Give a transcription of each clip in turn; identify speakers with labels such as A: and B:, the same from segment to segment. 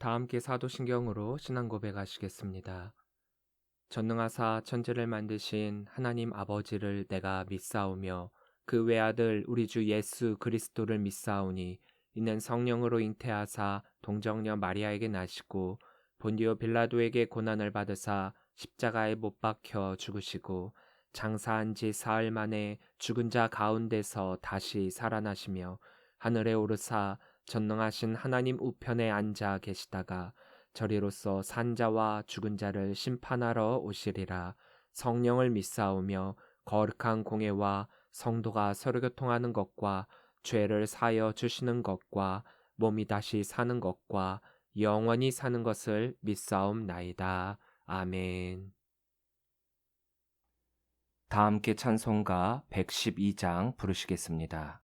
A: 다 함께 사도신경으로 신앙 고백하시겠습니다. 전능하사 천지를 만드신 하나님 아버지를 내가 믿사오며 그 외아들 우리 주 예수 그리스도를 믿사오니 이는 성령으로 잉태하사 동정녀 마리아에게 나시고 본디오 빌라도에게 고난을 받으사 십자가에 못 박혀 죽으시고 장사한 지 사흘 만에 죽은 자 가운데서 다시 살아나시며 하늘에 오르사 전능하신 하나님 우편에 앉아 계시다가 저리로서 산자와 죽은 자를 심판하러 오시리라. 성령을 믿사오며 거룩한 공예와 성도가 서로 교통하는 것과 죄를 사여 주시는 것과 몸이 다시 사는 것과 영원히 사는 것을 믿사옵나이다. 아멘. 다 함께 찬송가 112장 부르시겠습니다.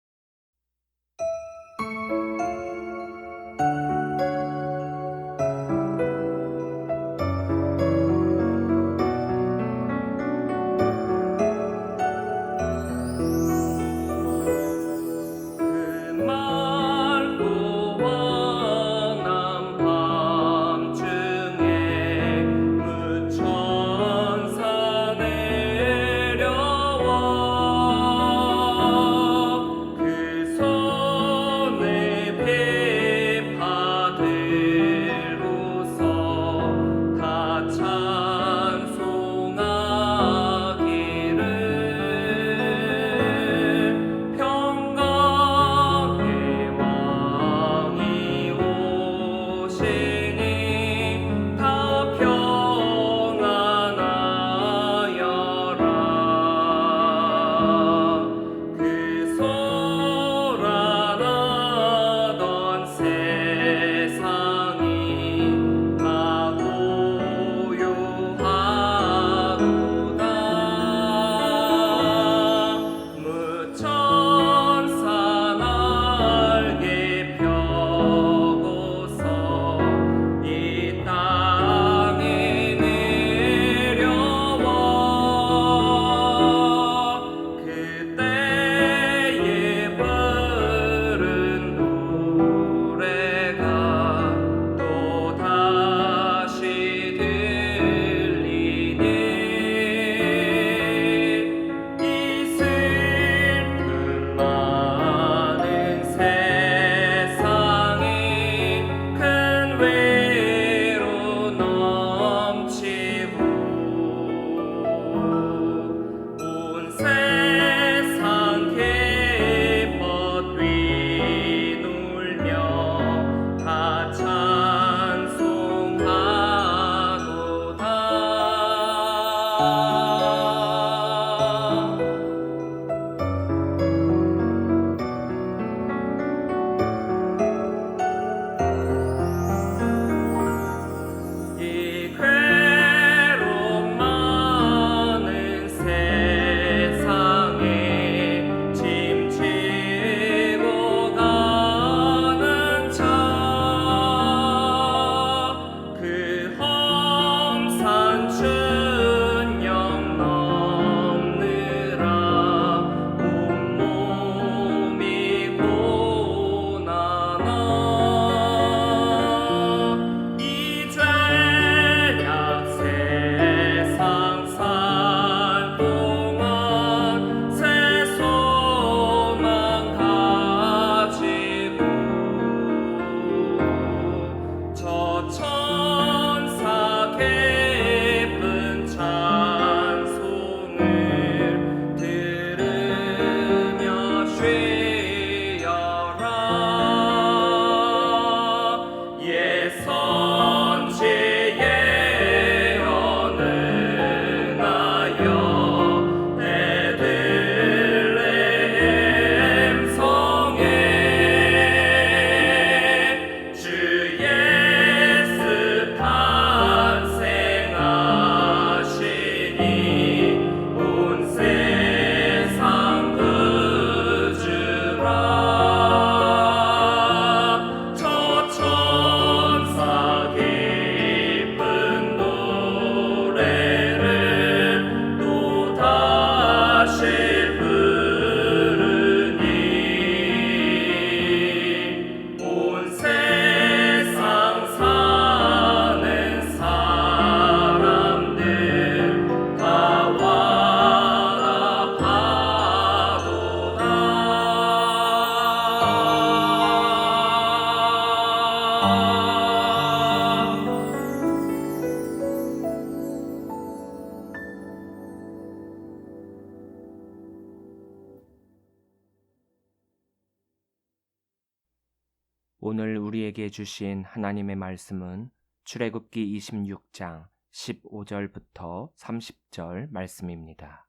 A: 오늘 우리에게 주신 하나님의 말씀은 출애굽기 26장 15절부터 30절 말씀입니다.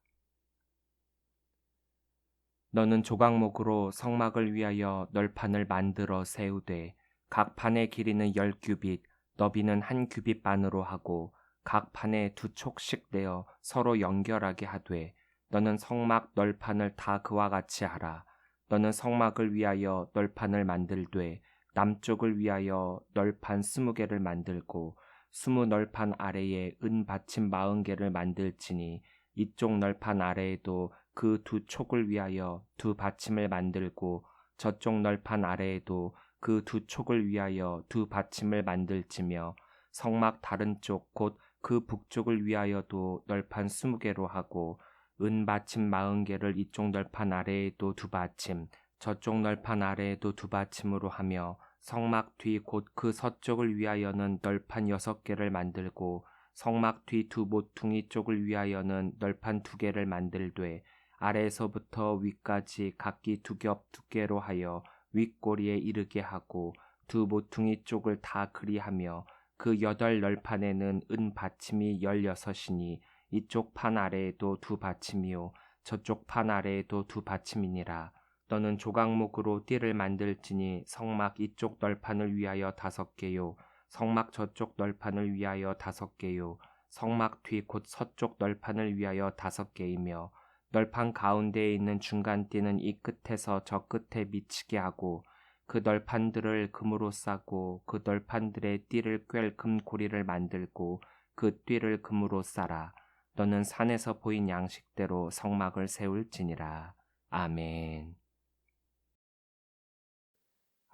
A: 너는 조각목으로 성막을 위하여 널판을 만들어 세우되 각 판의 길이는 10규빗, 너비는 1규빗 반으로 하고 각 판에 2촉씩 내어 서로 연결하게 하되 너는 성막 널판을 다 그와 같이 하라. 너는 성막을 위하여 널판을 만들되 남쪽을 위하여 널판 20개를 만들고 20널판 아래에 은 받침 40개를 만들지니 이쪽 널판 아래에도 그 2촉을 위하여 2 받침을 만들고 저쪽 널판 아래에도 그 2촉을 위하여 2 받침을 만들지며 성막 다른 쪽 곧 그 북쪽을 위하여도 널판 20개로 하고 은 받침 40개를 이쪽 널판 아래에도 2 받침 저쪽 널판 아래에도 2 받침으로 하며 성막 뒤 곧 그 서쪽을 위하여는 널판 6개를 만들고 성막 뒤 2 모퉁이 쪽을 위하여는 널판 2개를 만들되 아래에서부터 위까지 각기 2겹 두께로 하여 윗꼬리에 이르게 하고 2 모퉁이 쪽을 다 그리하며 그 8널판에는 은 받침이 16이니 이쪽 판 아래에도 2 받침이요 저쪽 판 아래에도 2 받침이니라. 너는 조각목으로 띠를 만들지니 성막 이쪽 널판을 위하여 5개요 성막 저쪽 널판을 위하여 5개요 성막 뒤 곧 서쪽 널판을 위하여 5개이며 널판 가운데에 있는 중간 띠는 이 끝에서 저 끝에 미치게 하고 그 널판들을 금으로 싸고 그 널판들의 띠를 꿰 금고리를 만들고 그 띠를 금으로 싸라. 너는 산에서 보인 양식대로 성막을 세울지니라. 아멘.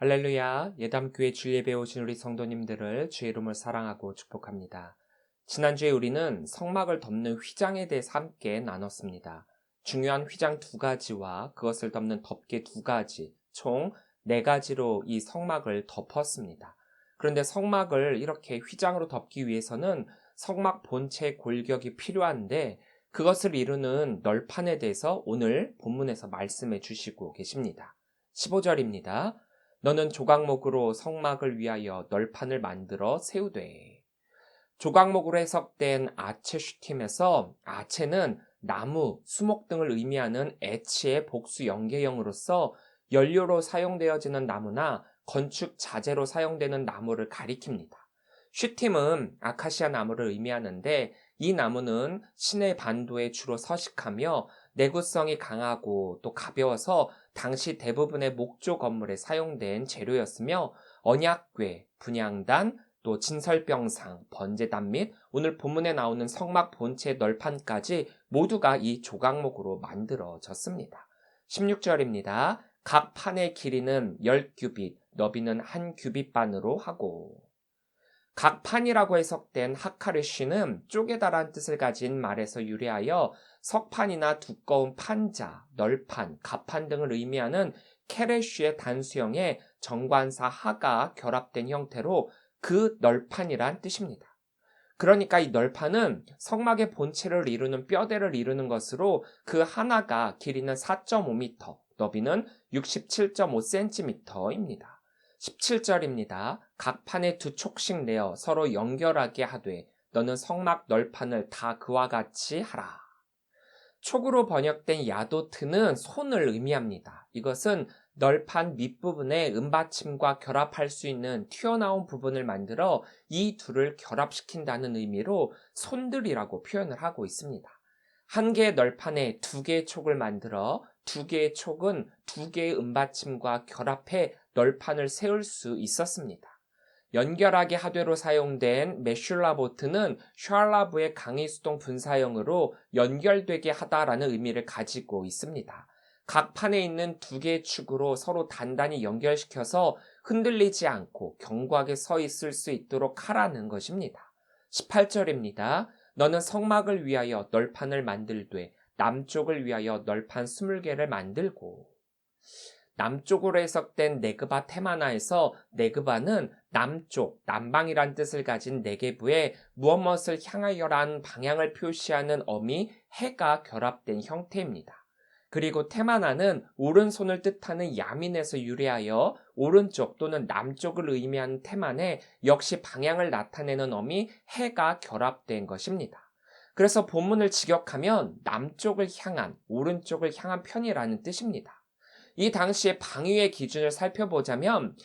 A: 할렐루야. 예담교회 주일예배에 오신 우리 성도님들을 주의 이름을 사랑하고 축복합니다. 지난주에 우리는 성막을 덮는 휘장에 대해서 함께 나눴습니다. 중요한 휘장 2가지와 그것을 덮는 덮개 2가지, 총 4가지로 이 성막을 덮었습니다. 그런데 성막을 이렇게 휘장으로 덮기 위해서는 성막 본체의 골격이 필요한데 그것을 이루는 널판에 대해서 오늘 본문에서 말씀해 주시고 계십니다. 15절입니다. 너는 조각목으로 성막을 위하여 널판을 만들어 세우되. 조각목으로 해석된 아체 슈팀에서 아체는 나무, 수목 등을 의미하는 애치의 복수 연계형으로서 연료로 사용되어지는 나무나 건축 자재로 사용되는 나무를 가리킵니다. 슈팀은 아카시아 나무를 의미하는데 이 나무는 시내 반도에 주로 서식하며 내구성이 강하고 또 가벼워서 당시 대부분의 목조 건물에 사용된 재료였으며 언약궤, 분향단, 또 진설병상, 번제단 및 오늘 본문에 나오는 성막 본체 널판까지 모두가 이 조각목으로 만들어졌습니다. 16절입니다. 각 판의 길이는 10규빗, 너비는 1규빗 반으로 하고. 각 판이라고 해석된 하카르쉬는 쪼개다란 뜻을 가진 말에서 유래하여 석판이나 두꺼운 판자, 널판, 갑판 등을 의미하는 케레쉬의 단수형의 정관사 하가 결합된 형태로 그 널판이란 뜻입니다. 그러니까 이 널판은 성막의 본체를 이루는 뼈대를 이루는 것으로 그 하나가 길이는 4.5m, 너비는 67.5cm입니다. 17절입니다. 각 판에 2촉씩 내어 서로 연결하게 하되 너는 성막 널판을 다 그와 같이 하라. 촉으로 번역된 야도트는 손을 의미합니다. 이것은 널판 밑부분에 은받침과 결합할 수 있는 튀어나온 부분을 만들어 이 둘을 결합시킨다는 의미로 손들이라고 표현을 하고 있습니다. 한 개의 널판에 2개의 촉을 만들어 2개의 촉은 2개의 은받침과 결합해 널판을 세울 수 있었습니다. 연결하게 하되로 사용된 메슐라보트는 슈알라브의 강의수동 분사형으로 연결되게 하다라는 의미를 가지고 있습니다. 각 판에 있는 2개의 축으로 서로 단단히 연결시켜서 흔들리지 않고 견고하게 서 있을 수 있도록 하라는 것입니다. 18절입니다. 너는 성막을 위하여 널판을 만들되 남쪽을 위하여 널판 20개를 만들고. 남쪽으로 해석된 네그바 테마나에서 네그바는 남쪽, 남방이란 뜻을 가진 네게부에 무엇을 향하여라는 방향을 표시하는 어미 해가 결합된 형태입니다. 그리고 테마나는 오른손을 뜻하는 야민에서 유래하여 오른쪽 또는 남쪽을 의미하는 테만에 역시 방향을 나타내는 어미 해가 결합된 것입니다. 그래서 본문을 직역하면 남쪽을 향한, 오른쪽을 향한 편이라는 뜻입니다. 이 당시의 방위의 기준을 살펴보자면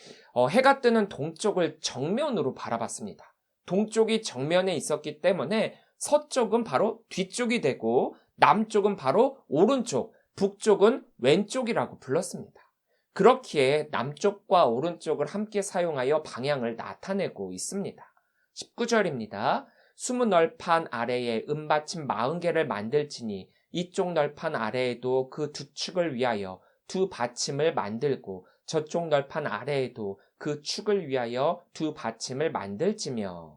A: 해가 뜨는 동쪽을 정면으로 바라봤습니다. 동쪽이 정면에 있었기 때문에 서쪽은 바로 뒤쪽이 되고 남쪽은 바로 오른쪽, 북쪽은 왼쪽이라고 불렀습니다. 그렇기에 남쪽과 오른쪽을 함께 사용하여 방향을 나타내고 있습니다. 19절입니다. 스무 널판 아래에 은받침 40개를 만들지니 이쪽 널판 아래에도 그 두 축을 위하여 두 받침을 만들고 저쪽 널판 아래에도 그 축을 위하여 두 받침을 만들지며.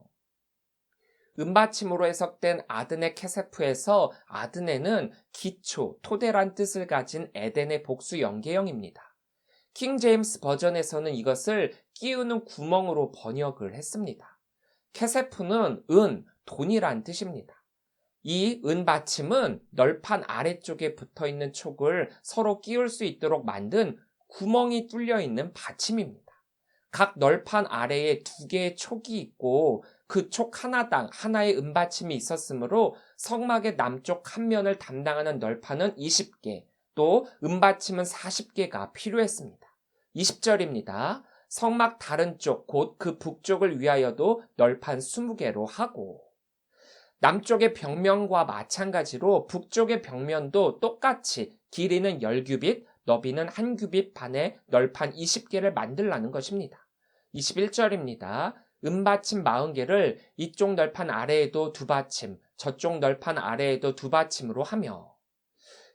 A: 은받침으로 해석된 아드네 케세프에서 아드네는 기초, 토대란 뜻을 가진 에덴의 복수 연계형입니다. 킹 제임스 버전에서는 이것을 끼우는 구멍으로 번역을 했습니다. 케세프는 은, 돈이란 뜻입니다. 이 은받침은 널판 아래쪽에 붙어있는 촉을 서로 끼울 수 있도록 만든 구멍이 뚫려 있는 받침입니다. 각 널판 아래에 두 개의 촉이 있고 그 촉 하나당 하나의 은받침이 있었으므로 성막의 남쪽 한 면을 담당하는 널판은 20개, 또 은받침은 40개가 필요했습니다. 20절입니다. 성막 다른 쪽, 곧 그 북쪽을 위하여도 널판 20개로 하고, 남쪽의 벽면과 마찬가지로 북쪽의 벽면도 똑같이 길이는 10규빗, 너비는 1규빗 반의 널판 20개를 만들라는 것입니다. 21절입니다. 은받침 40개를 이쪽 널판 아래에도 두 받침, 저쪽 널판 아래에도 두 받침으로 하며,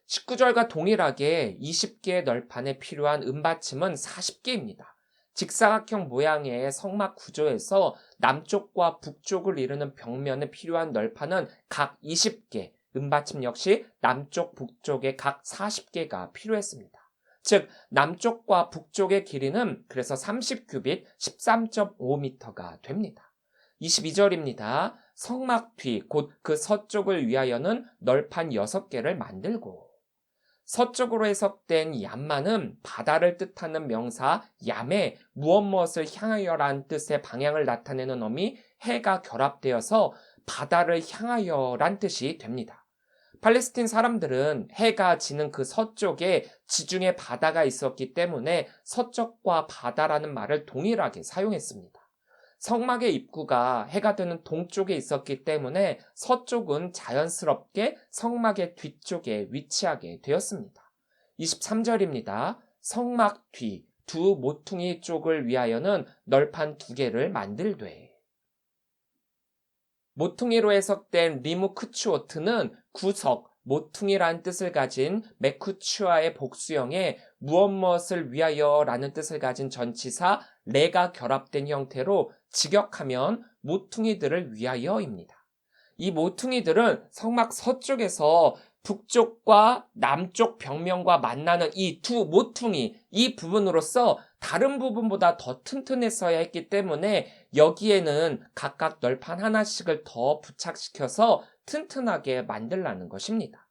A: 19절과 동일하게 20개의 널판에 필요한 은받침은 40개입니다. 직사각형 모양의 성막 구조에서 남쪽과 북쪽을 이루는 벽면에 필요한 널판은 각 20개, 은받침 역시 남쪽, 북쪽에 각 40개가 필요했습니다. 즉 남쪽과 북쪽의 길이는 그래서 30규빗 13.5m가 됩니다. 22절입니다. 성막 뒤, 곧 그 서쪽을 위하여는 널판 6개를 만들고, 서쪽으로 해석된 얌마는 바다를 뜻하는 명사 얌에 무엇무엇을 향하여란 뜻의 방향을 나타내는 어미 해가 결합되어서 바다를 향하여란 뜻이 됩니다. 팔레스틴 사람들은 해가 지는 그 서쪽에 지중해 바다가 있었기 때문에 서쪽과 바다라는 말을 동일하게 사용했습니다. 성막의 입구가 해가 드는 동쪽에 있었기 때문에 서쪽은 자연스럽게 성막의 뒤쪽에 위치하게 되었습니다. 23절입니다. 성막 뒤 두 모퉁이 쪽을 위하여는 널판 2개를 만들되. 모퉁이로 해석된 리무크추오트는 구석, 모퉁이라는 뜻을 가진 메쿠추아의 복수형에 무엇무엇을 위하여라는 뜻을 가진 전치사 레가 결합된 형태로 직역하면 모퉁이들을 위하여입니다. 이 모퉁이들은 성막 서쪽에서 북쪽과 남쪽 벽면과 만나는 이 두 모퉁이, 이 부분으로서 다른 부분보다 더 튼튼했어야 했기 때문에 여기에는 각각 널판 하나씩을 더 부착시켜서 튼튼하게 만들라는 것입니다.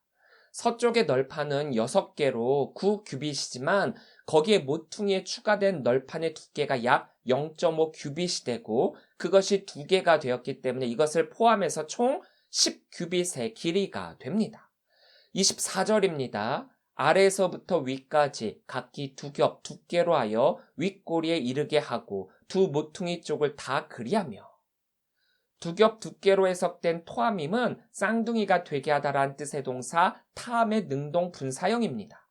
A: 서쪽의 널판은 6개로 9규빗이지만 거기에 모퉁이에 추가된 널판의 두께가 약 0.5규빗이 되고 그것이 2개가 되었기 때문에 이것을 포함해서 총 10규빗의 길이가 됩니다. 24절입니다. 아래에서부터 위까지 각기 2겹 두께로 하여 윗꼬리에 이르게 하고 두 모퉁이 쪽을 다 그리하며. 2겹 두께로 해석된 토함임은 쌍둥이가 되게 하다라는 뜻의 동사 타함의 능동 분사형입니다.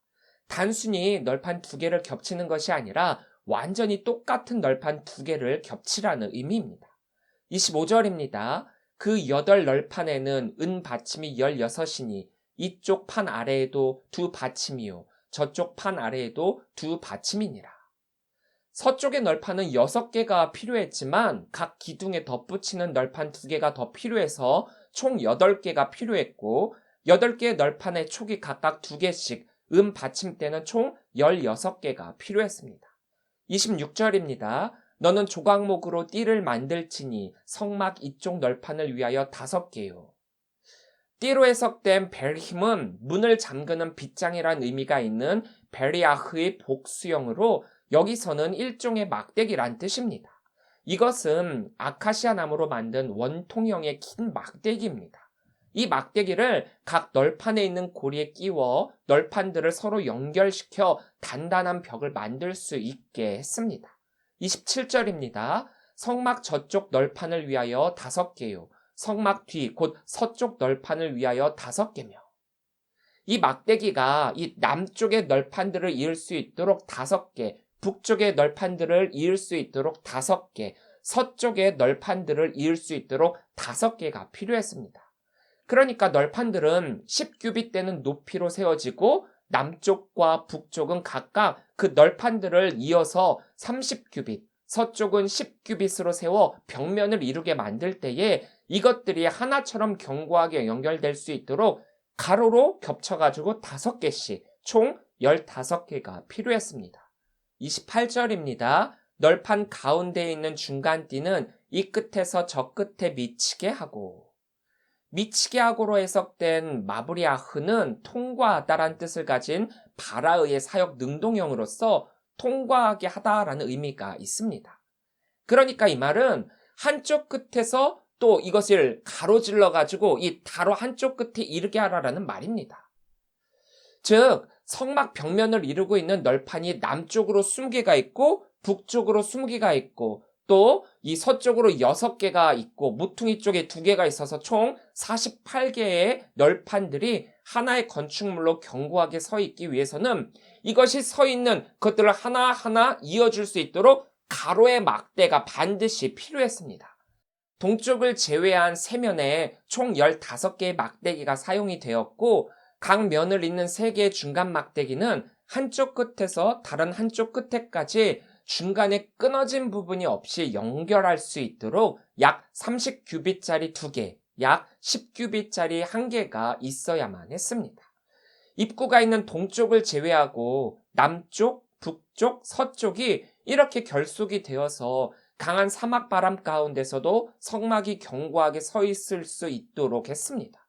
A: 단순히 널판 2개를 겹치는 것이 아니라 완전히 똑같은 널판 2개를 겹치라는 의미입니다. 25절입니다. 그 8널판에는 은 받침이 16이니 이쪽 판 아래에도 두 받침이요 저쪽 판 아래에도 두 받침이니라. 서쪽의 널판은 6개가 필요했지만 각 기둥에 덧붙이는 널판 2개가 더 필요해서 총 8개가 필요했고 8개의 널판의 촉이 각각 2개씩 받침대는 총 16개가 필요했습니다. 26절입니다. 너는 조각목으로 띠를 만들지니 성막 이쪽 널판을 위하여 5개요. 띠로 해석된 벨힘은 문을 잠그는 빗장이란 의미가 있는 베리아흐의 복수형으로 여기서는 일종의 막대기란 뜻입니다. 이것은 아카시아 나무로 만든 원통형의 긴 막대기입니다. 이 막대기를 각 널판에 있는 고리에 끼워 널판들을 서로 연결시켜 단단한 벽을 만들 수 있게 했습니다. 27절입니다. 성막 저쪽 널판을 위하여 5개요. 성막 뒤 곧 서쪽 널판을 위하여 5개며. 이 막대기가 이 남쪽의 널판들을 이을 수 있도록 5개, 북쪽의 널판들을 이을 수 있도록 5개, 서쪽의 널판들을 이을 수 있도록 5개가 필요했습니다. 그러니까 널판들은 10규빗 되는 높이로 세워지고 남쪽과 북쪽은 각각 그 널판들을 이어서 30규빗, 서쪽은 10규빗으로 세워 벽면을 이루게 만들 때에 이것들이 하나처럼 견고하게 연결될 수 있도록 가로로 겹쳐가지고 5개씩 총 15개가 필요했습니다. 28절입니다. 널판 가운데에 있는 중간띠는 이 끝에서 저 끝에 미치게 하고. 미치게 하고로 해석된 마브리아흐는 통과하다란 뜻을 가진 바라의 사역 능동형으로서 통과하게 하다라는 의미가 있습니다. 그러니까 이 말은 한쪽 끝에서 또 이것을 가로질러 가지고 이 가로 한쪽 끝에 이르게 하라라는 말입니다. 즉 성막 벽면을 이루고 있는 널판이 남쪽으로 20개가 있고 북쪽으로 20개가 있고 또 이 서쪽으로 6개가 있고 모퉁이 쪽에 2개가 있어서 총 48개의 널판들이 하나의 건축물로 견고하게 서 있기 위해서는 이것이 서 있는 것들을 하나하나 이어줄 수 있도록 가로의 막대가 반드시 필요했습니다. 동쪽을 제외한 세면에 총 15개의 막대기가 사용이 되었고 각 면을 잇는 3개의 중간 막대기는 한쪽 끝에서 다른 한쪽 끝에까지 중간에 끊어진 부분이 없이 연결할 수 있도록 약 30규빗짜리 2개, 약 10규빗짜리 1개가 있어야만 했습니다. 입구가 있는 동쪽을 제외하고 남쪽, 북쪽, 서쪽이 이렇게 결속이 되어서 강한 사막 바람 가운데서도 성막이 견고하게 서 있을 수 있도록 했습니다.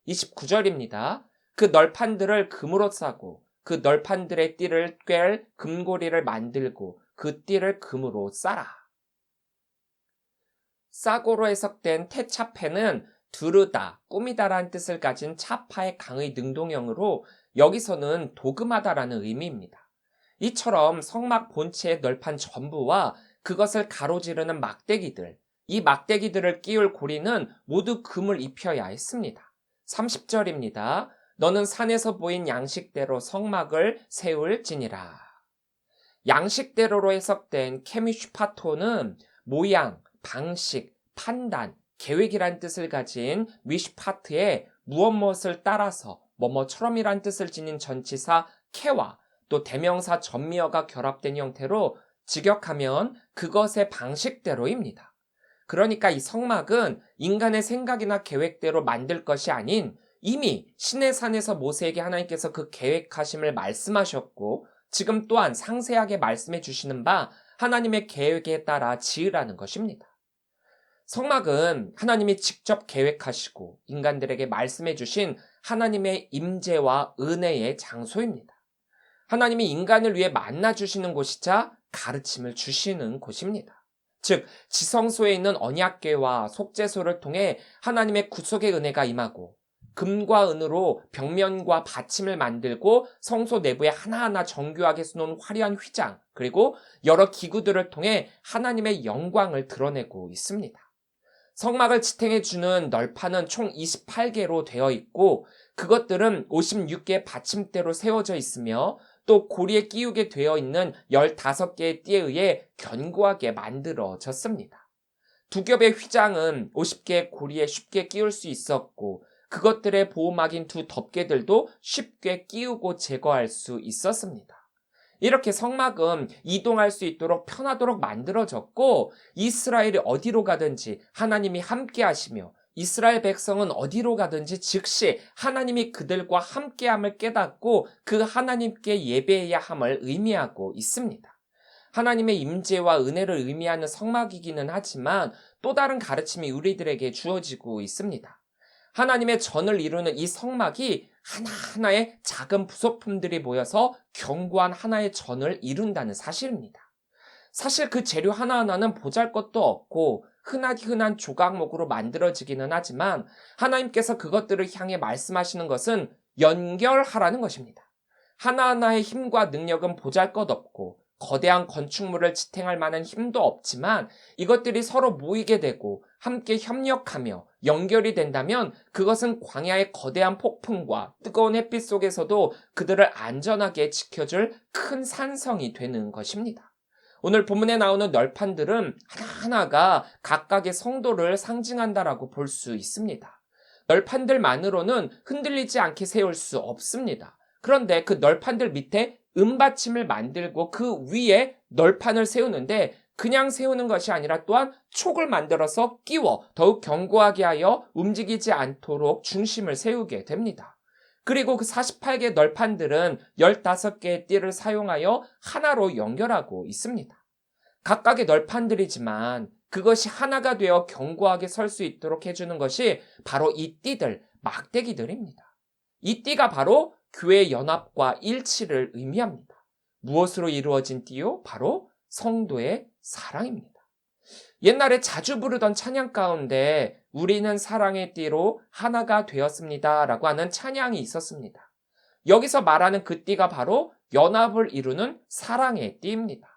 A: 29절입니다. 그 널판들을 금으로 싸고 그 널판들의 띠를 꿰 금고리를 만들고 그 띠를 금으로 싸라. 싸고로 해석된 테차페는 두르다, 꾸미다라는 뜻을 가진 차파의 강의 능동형으로 여기서는 도금하다라는 의미입니다. 이처럼 성막 본체의 널판 전부와 그것을 가로지르는 막대기들, 이 막대기들을 끼울 고리는 모두 금을 입혀야 했습니다. 30절입니다. 너는 산에서 보인 양식대로 성막을 세울지니라. 양식대로로 해석된 케미슈파토는 모양, 방식, 판단, 계획이란 뜻을 가진 미슈파트에 무엇을 따라서 뭐뭐처럼이란 뜻을 지닌 전치사 케와 또 대명사 전미어가 결합된 형태로 직역하면 그것의 방식대로입니다. 그러니까 이 성막은 인간의 생각이나 계획대로 만들 것이 아닌 이미 시내산에서 모세에게 하나님께서 그 계획하심을 말씀하셨고 지금 또한 상세하게 말씀해 주시는 바 하나님의 계획에 따라 지으라는 것입니다. 성막은 하나님이 직접 계획하시고 인간들에게 말씀해 주신 하나님의 임재와 은혜의 장소입니다. 하나님이 인간을 위해 만나주시는 곳이자 가르침을 주시는 곳입니다. 즉 지성소에 있는 언약궤와 속죄소를 통해 하나님의 구속의 은혜가 임하고 금과 은으로 벽면과 받침을 만들고 성소 내부에 하나하나 정교하게 수놓은 화려한 휘장 그리고 여러 기구들을 통해 하나님의 영광을 드러내고 있습니다. 성막을 지탱해주는 널판은 총 28개로 되어 있고 그것들은 56개의 받침대로 세워져 있으며 또 고리에 끼우게 되어 있는 15개의 띠에 의해 견고하게 만들어졌습니다. 두 겹의 휘장은 50개의 고리에 쉽게 끼울 수 있었고 그것들의 보호막인 두 덮개들도 쉽게 끼우고 제거할 수 있었습니다. 이렇게 성막은 이동할 수 있도록 편하도록 만들어졌고 이스라엘이 어디로 가든지 하나님이 함께 하시며 이스라엘 백성은 어디로 가든지 즉시 하나님이 그들과 함께함을 깨닫고 그 하나님께 예배해야 함을 의미하고 있습니다. 하나님의 임재와 은혜를 의미하는 성막이기는 하지만 또 다른 가르침이 우리들에게 주어지고 있습니다. 하나님의 전을 이루는 이 성막이 하나하나의 작은 부속품들이 모여서 견고한 하나의 전을 이룬다는 사실입니다. 사실 그 재료 하나하나는 보잘것도 없고 흔한 조각목으로 만들어지기는 하지만 하나님께서 그것들을 향해 말씀하시는 것은 연결하라는 것입니다. 하나하나의 힘과 능력은 보잘것없고 거대한 건축물을 지탱할 만한 힘도 없지만 이것들이 서로 모이게 되고 함께 협력하며 연결이 된다면 그것은 광야의 거대한 폭풍과 뜨거운 햇빛 속에서도 그들을 안전하게 지켜줄 큰 산성이 되는 것입니다. 오늘 본문에 나오는 널판들은 하나하나가 각각의 성도를 상징한다라고 볼 수 있습니다. 널판들만으로는 흔들리지 않게 세울 수 없습니다. 그런데 그 널판들 밑에 은받침을 만들고 그 위에 널판을 세우는데 그냥 세우는 것이 아니라 또한 촉을 만들어서 끼워 더욱 견고하게 하여 움직이지 않도록 중심을 세우게 됩니다. 그리고 그 48개 널판들은 15개의 띠를 사용하여 하나로 연결하고 있습니다. 각각의 널판들이지만 그것이 하나가 되어 견고하게 설 수 있도록 해주는 것이 바로 이 띠들, 막대기들입니다. 이 띠가 바로 교회의 연합과 일치를 의미합니다. 무엇으로 이루어진 띠요? 바로 성도의 사랑입니다. 옛날에 자주 부르던 찬양 가운데 우리는 사랑의 띠로 하나가 되었습니다 라고 하는 찬양이 있었습니다. 여기서 말하는 그 띠가 바로 연합을 이루는 사랑의 띠입니다.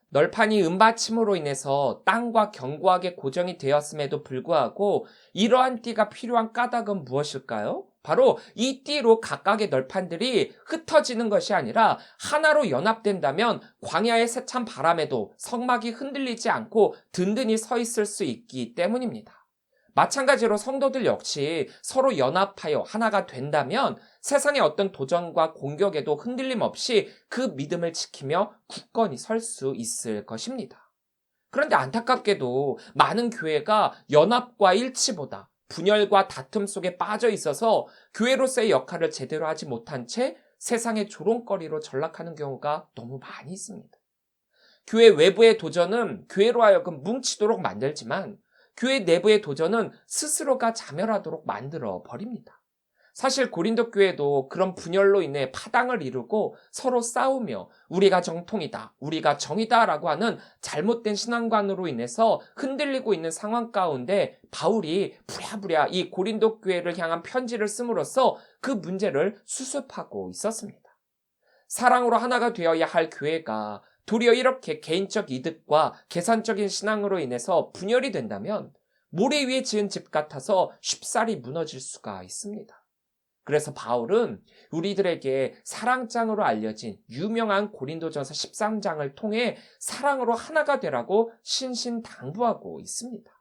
A: 널판이 은받침으로 인해서 땅과 견고하게 고정이 되었음에도 불구하고 이러한 띠가 필요한 까닭은 무엇일까요? 바로 이 띠로 각각의 널판들이 흩어지는 것이 아니라 하나로 연합된다면 광야의 세찬 바람에도 성막이 흔들리지 않고 든든히 서 있을 수 있기 때문입니다. 마찬가지로 성도들 역시 서로 연합하여 하나가 된다면 세상의 어떤 도전과 공격에도 흔들림 없이 그 믿음을 지키며 굳건히 설 수 있을 것입니다. 그런데 안타깝게도 많은 교회가 연합과 일치보다 분열과 다툼 속에 빠져 있어서 교회로서의 역할을 제대로 하지 못한 채 세상의 조롱거리로 전락하는 경우가 너무 많이 있습니다. 교회 외부의 도전은 교회로 하여금 뭉치도록 만들지만 교회 내부의 도전은 스스로가 자멸하도록 만들어 버립니다. 사실 고린도 교회도 그런 분열로 인해 파당을 이루고 서로 싸우며 우리가 정통이다, 우리가 정이다라고 하는 잘못된 신앙관으로 인해서 흔들리고 있는 상황 가운데 바울이 부랴부랴 이 고린도 교회를 향한 편지를 씀으로써 그 문제를 수습하고 있었습니다. 사랑으로 하나가 되어야 할 교회가 도리어 이렇게 개인적 이득과 계산적인 신앙으로 인해서 분열이 된다면 모래 위에 지은 집 같아서 쉽사리 무너질 수가 있습니다. 그래서 바울은 우리들에게 사랑장으로 알려진 유명한 고린도전서 13장을 통해 사랑으로 하나가 되라고 신신당부하고 있습니다.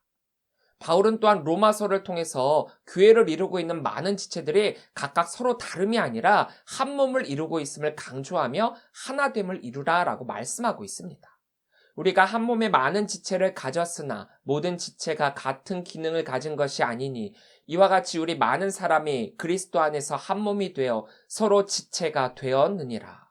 A: 바울은 또한 로마서를 통해서 교회를 이루고 있는 많은 지체들이 각각 서로 다름이 아니라 한 몸을 이루고 있음을 강조하며 하나됨을 이루라라고 말씀하고 있습니다. 우리가 한 몸에 많은 지체를 가졌으나 모든 지체가 같은 기능을 가진 것이 아니니 이와 같이 우리 많은 사람이 그리스도 안에서 한 몸이 되어 서로 지체가 되었느니라.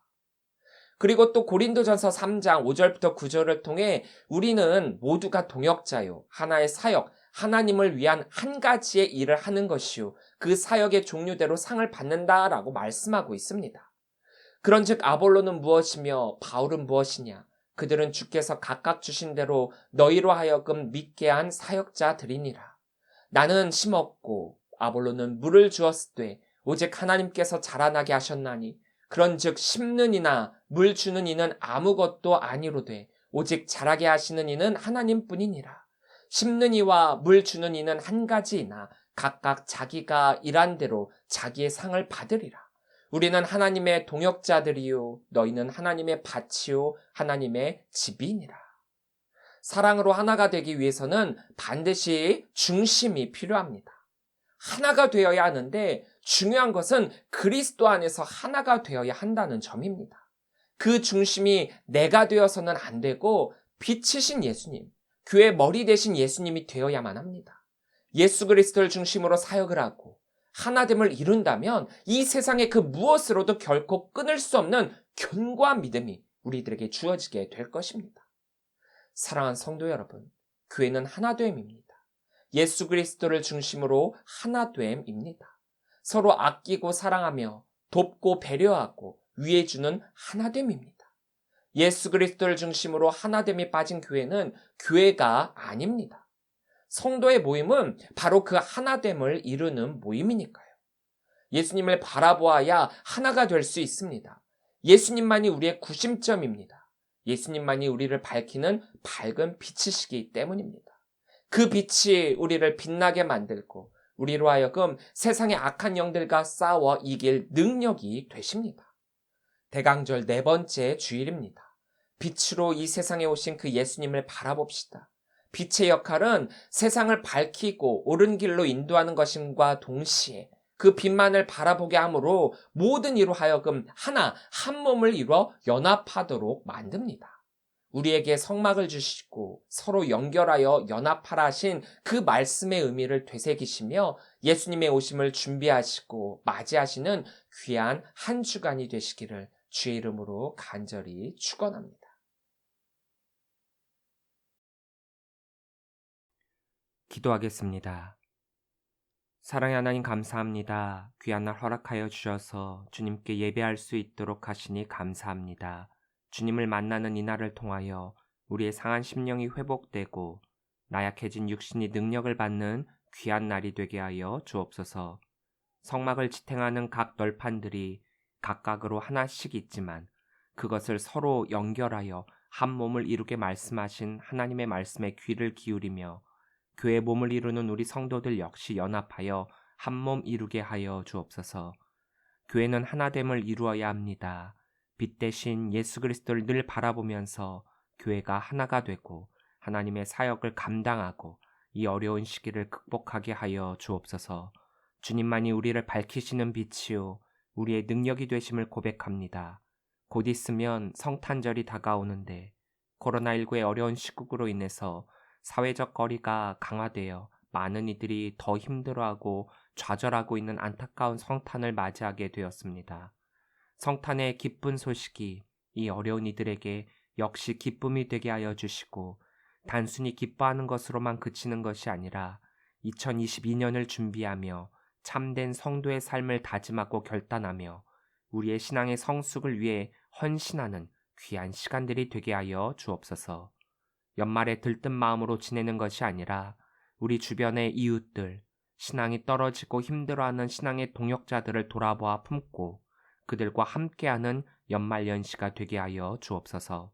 A: 그리고 또 고린도전서 3장 5절부터 9절을 통해 우리는 모두가 동역자요, 하나의 사역, 하나님을 위한 한 가지의 일을 하는 것이요, 그 사역의 종류대로 상을 받는다라고 말씀하고 있습니다. 그런즉 아볼로는 무엇이며 바울은 무엇이냐? 그들은 주께서 각각 주신 대로 너희로 하여금 믿게 한 사역자들이니라. 나는 심었고 아볼로는 물을 주었으되 오직 하나님께서 자라나게 하셨나니 그런즉 심는 이나 물 주는 이는 아무것도 아니로되 오직 자라게 하시는 이는 하나님뿐이니라. 심는 이와 물 주는 이는 한 가지이나 각각 자기가 일한 대로 자기의 상을 받으리라. 우리는 하나님의 동역자들이요 너희는 하나님의 밭이요 하나님의 집이니라. 사랑으로 하나가 되기 위해서는 반드시 중심이 필요합니다. 하나가 되어야 하는데 중요한 것은 그리스도 안에서 하나가 되어야 한다는 점입니다. 그 중심이 내가 되어서는 안 되고 빛이신 예수님, 교회 머리 대신 예수님이 되어야만 합니다. 예수 그리스도를 중심으로 사역을 하고 하나됨을 이룬다면 이 세상의 그 무엇으로도 결코 끊을 수 없는 견고한 믿음이 우리들에게 주어지게 될 것입니다. 사랑하는 성도 여러분, 교회는 하나됨입니다. 예수 그리스도를 중심으로 하나됨입니다. 서로 아끼고 사랑하며 돕고 배려하고 위해주는 하나됨입니다. 예수 그리스도를 중심으로 하나됨이 빠진 교회는 교회가 아닙니다. 성도의 모임은 바로 그 하나됨을 이루는 모임이니까요. 예수님을 바라보아야 하나가 될 수 있습니다. 예수님만이 우리의 구심점입니다. 예수님만이 우리를 밝히는 밝은 빛이시기 때문입니다. 그 빛이 우리를 빛나게 만들고 우리로 하여금 세상의 악한 영들과 싸워 이길 능력이 되십니다. 대강절 4번째 주일입니다. 빛으로 이 세상에 오신 그 예수님을 바라봅시다. 빛의 역할은 세상을 밝히고 옳은 길로 인도하는 것임과 동시에 그 빛만을 바라보게 하므로 모든 이로 하여금 하나, 한 몸을 이루어 연합하도록 만듭니다. 우리에게 성막을 주시고 서로 연결하여 연합하라 하신 그 말씀의 의미를 되새기시며 예수님의 오심을 준비하시고 맞이하시는 귀한 한 주간이 되시기를 주의 이름으로 간절히 축원합니다. 기도하겠습니다. 사랑의 하나님 감사합니다. 귀한 날 허락하여 주셔서 주님께 예배할 수 있도록 하시니 감사합니다. 주님을 만나는 이 날을 통하여 우리의 상한 심령이 회복되고 나약해진 육신이 능력을 받는 귀한 날이 되게 하여 주옵소서. 성막을 지탱하는 각 널판들이 각각으로 하나씩 있지만 그것을 서로 연결하여 한 몸을 이루게 말씀하신 하나님의 말씀에 귀를 기울이며 교회 몸을 이루는 우리 성도들 역시 연합하여 한 몸 이루게 하여 주옵소서. 교회는 하나됨을 이루어야 합니다. 빛 대신 예수 그리스도를 늘 바라보면서 교회가 하나가 되고 하나님의 사역을 감당하고 이 어려운 시기를 극복하게 하여 주옵소서. 주님만이 우리를 밝히시는 빛이요 우리의 능력이 되심을 고백합니다. 곧 있으면 성탄절이 다가오는데 코로나19의 어려운 시국으로 인해서 사회적 거리가 강화되어 많은 이들이 더 힘들어하고 좌절하고 있는 안타까운 성탄을 맞이하게 되었습니다. 성탄의 기쁜 소식이 이 어려운 이들에게 역시 기쁨이 되게 하여 주시고 단순히 기뻐하는 것으로만 그치는 것이 아니라 2022년을 준비하며 참된 성도의 삶을 다짐하고 결단하며 우리의 신앙의 성숙을 위해 헌신하는 귀한 시간들이 되게 하여 주옵소서. 연말에 들뜬 마음으로 지내는 것이 아니라 우리 주변의 이웃들, 신앙이 떨어지고 힘들어하는 신앙의 동역자들을 돌아보아 품고 그들과 함께하는 연말연시가 되게 하여 주옵소서.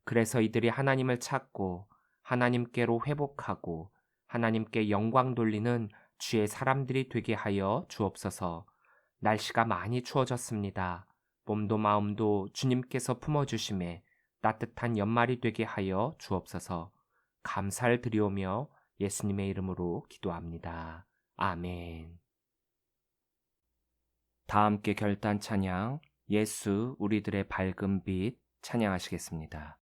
A: 그래서 이들이 하나님을 찾고 하나님께로 회복하고 하나님께 영광 돌리는 주의 사람들이 되게 하여 주옵소서. 날씨가 많이 추워졌습니다. 몸도 마음도 주님께서 품어주심에 따뜻한 연말이 되게 하여 주옵소서. 감사를 드리오며 예수님의 이름으로 기도합니다. 아멘. 다 함께 결단 찬양, 예수 우리들의 밝은 빛 찬양하시겠습니다.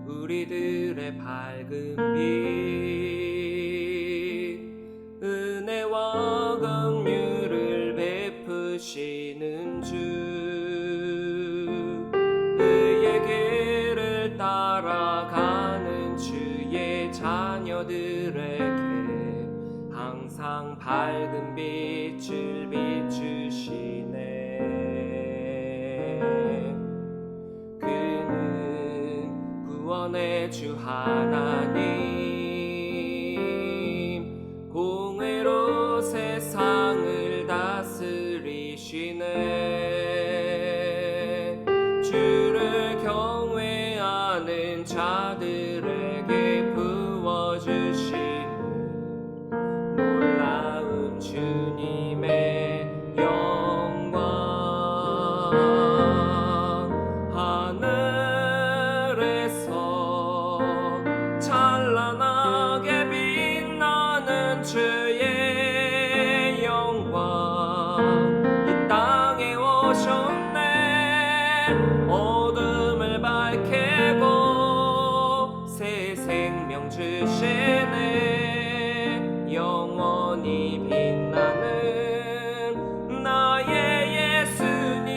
A: 우리들의 밝은 빛 은혜와 긍휼을 베푸시는 주 의의 길을 따라가는 주의 자녀들에게 항상 밝은 빛을 비추시네. 구원의 주 하나님 공의로 세상을 다스리시네. 주를 경외하는 자들에게 부어주시는 놀라운 주님의 영광 하늘에서 어둠을 밝히고 새 생명 주시네. 영원히 빛나는 나의 예수님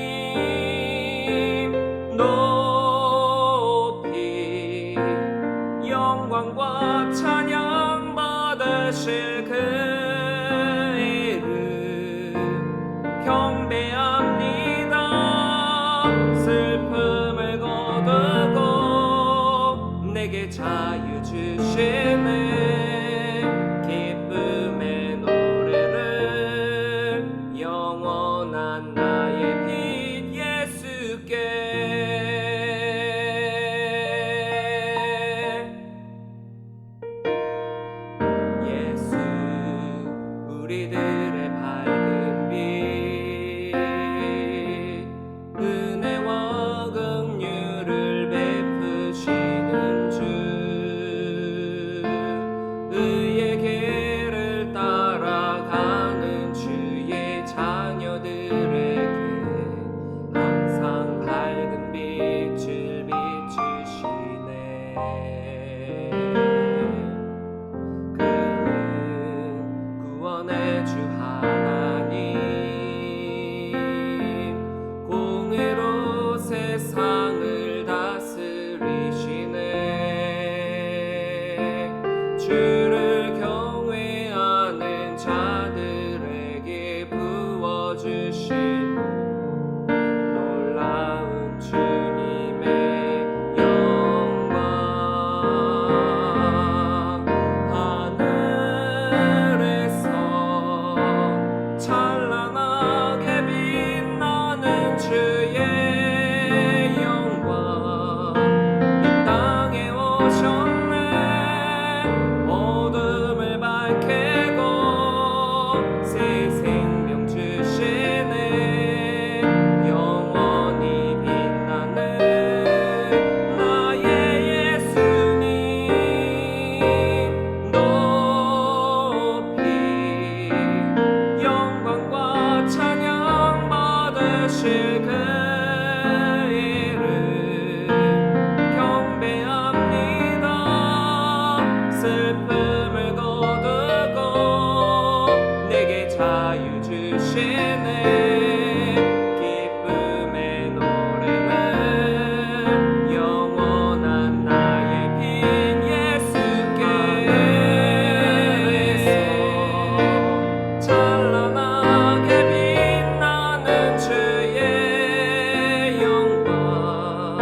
A: 높이 영광과 찬양 받으실 그 이름 경배합니다. 슬픔을 거두고 내게 자유 주시네. 기쁨의 노래를 영원한 나의 빛 예수께. 예수 우리들의 밝은 빛 은혜와 긍휼을 베푸시는 주 의의 길을 따라가는 주의 자녀들에게 항상 밝은 빛을 비추시네. 구원의 주 하나님 공의로 세상을 다스리시네. 주를 경외하는 자들에게 부어주신 놀라운 주님의 영광 하늘에서 찬란하게 빛나는 주의 영광 이 땅에 오셨네. 어둠을 밝히고 새 생명 주시네. 영원히 빛나는 나의 예수님 높이 영광과 찬양 받으실 그 이름 경배합니다. 슬픔을 거두고 내게 자유 주시네. 기쁨의 노래를 영원한 나의 빛 예수께. 찬란하게 빛나는 주의 영광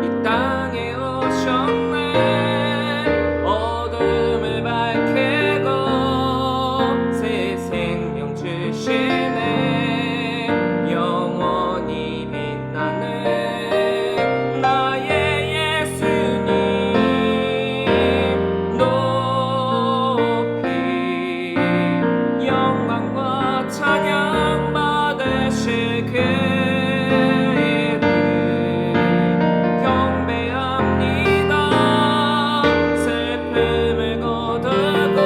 A: 이 땅에 오셨네. 어둠을 밝히고 새 생명 주시네. 영원히 빛나는 나의 예수님 높이 영광과 찬양 받으실 그 이름 경배합니다. 슬픔을 거두고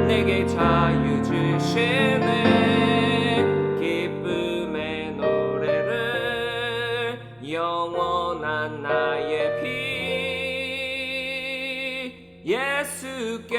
A: 내게 자유 주시네. 기쁨의 노래를 영원한 나의 빛 예수께.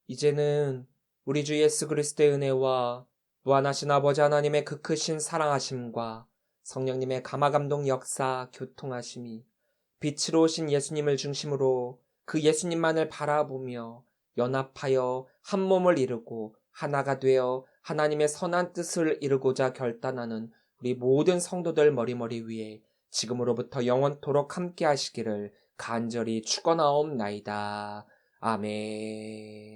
A: 이제는 우리 주 예수 그리스도의 은혜와 무한하신 아버지 하나님의 그 크신 사랑하심과 성령님의 감화감동 역사 교통하심이 빛으로 오신 예수님을 중심으로 그 예수님만을 바라보며 연합하여 한 몸을 이루고 하나가 되어 하나님의 선한 뜻을 이루고자 결단하는 우리 모든 성도들 머리머리 위에 지금으로부터 영원토록 함께 하시기를 간절히 축원하옵나이다. 아멘.